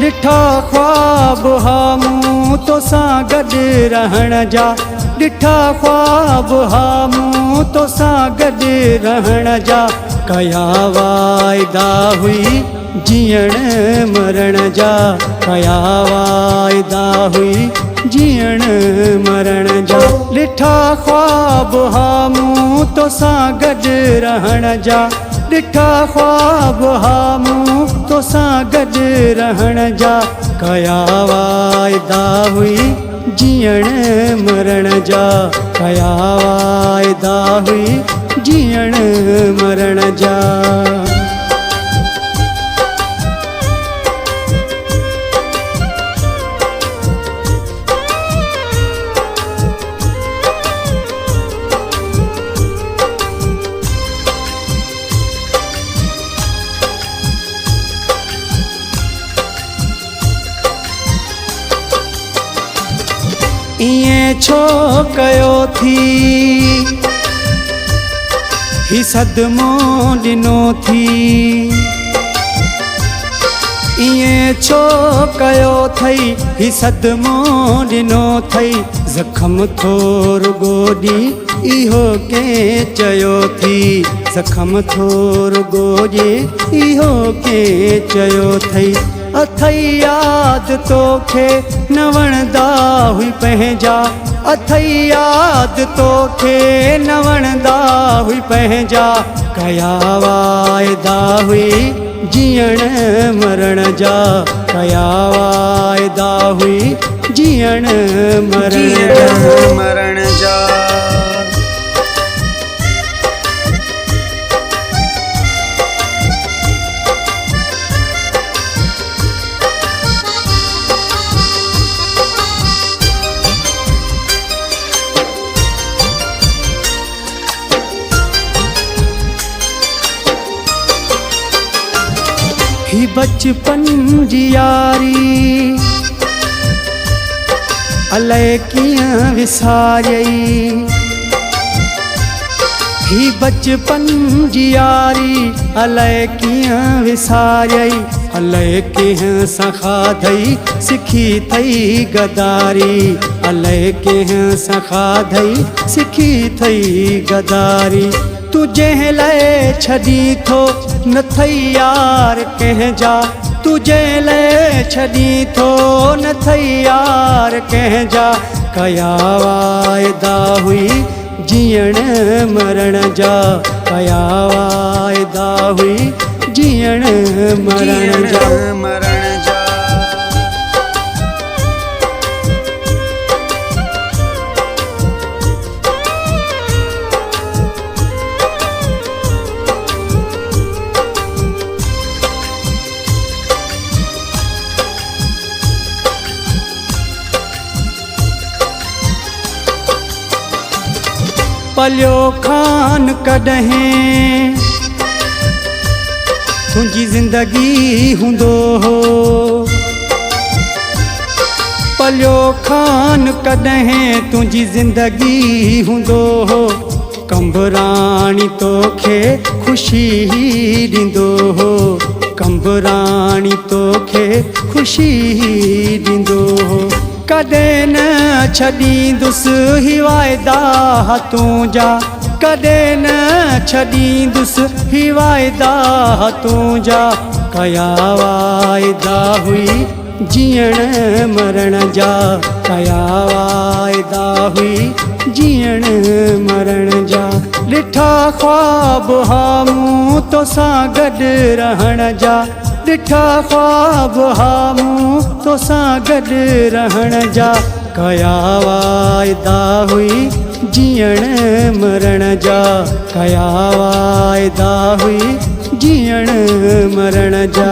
ॾिठा ख्वाब हा मूं तोसां गॾु रहण जा, ॾिठा ख्वाब हा मूं तोसां गॾु रहण जा, कया वाइदा हुई जीअण मरण जा, कया वाइदा हुई जीअण मरण जा। ॾिठा ख्वाब हा मूं तोसां गॾु रहण जा, ॾिठा ख्वाब हा मूं तोसां गॾु रहण जा, कया वाइदा हुई जीअण मरण जा, कया वाइदा हुई जीअण मरण जा। इएं छो कयो थी ही सदमो ॾिनो थी, इएं छो कयो थई ही सदमो ॾिनो थई, ज़ख़्म थो रुॻो ॾी इहो कंहिं चयो थी, ज़ख़्म थो रुॻो ॾी इहो कंहिं चयो थई, अथई यादि तोखे न वणंदा हुई पंहिंजा, अथई यादि तोखे न वणंदा हुई पंहिंजा, कया वाइदा हुई जीअण मरण जा, कया वाइदा हुई जीअण मरण जा। ही बचपन जी यारी अलाए कीअं विसारियई, ही बचपन जी यारी अलाए कीअं विसारियई, अलाए कंहिं सां खाधई सिखी थई गदारी, अलाए कंहिं सां खाधई सिखी थई गदारी, तू जंहिं लाइ छॾी थो न थई यार कंहिंजा, तू जंहिं लाइ छॾी थो न थई यार कंहिंजा, कया वाइदा हुई जीअण मरण जा, कया वाइदा हुई जीअण मरण जा। पलियो खान कॾहिं तुंहिंजी ज़िंदगी हूंदो हो, पलियो खान कॾहिं तुंहिंजी ज़िंदगी हूंदो हो, कंबराणी तोखे ख़ुशी ॾींदो हो, कंबराणी तोखे ख़ुशी ॾींदो हो, कॾहिं न छॾींदुसि ही वाइदा तूं जा, कॾहिं न छॾींदुसि ही वाइदा तूं जा, कया वाइदा हुई जीअण मरण जा, कया वाइदा हुई जीअण मरण जा। ॾिठा ख्वाब हा मूं तोसां गॾु रहण जा, ॾिठा ख्वाब हा मूं तोसां गॾु रहण जा, कया वाइदा हुई जीअण मरण जा, कया वाइदा हुई जीअण मरण जा।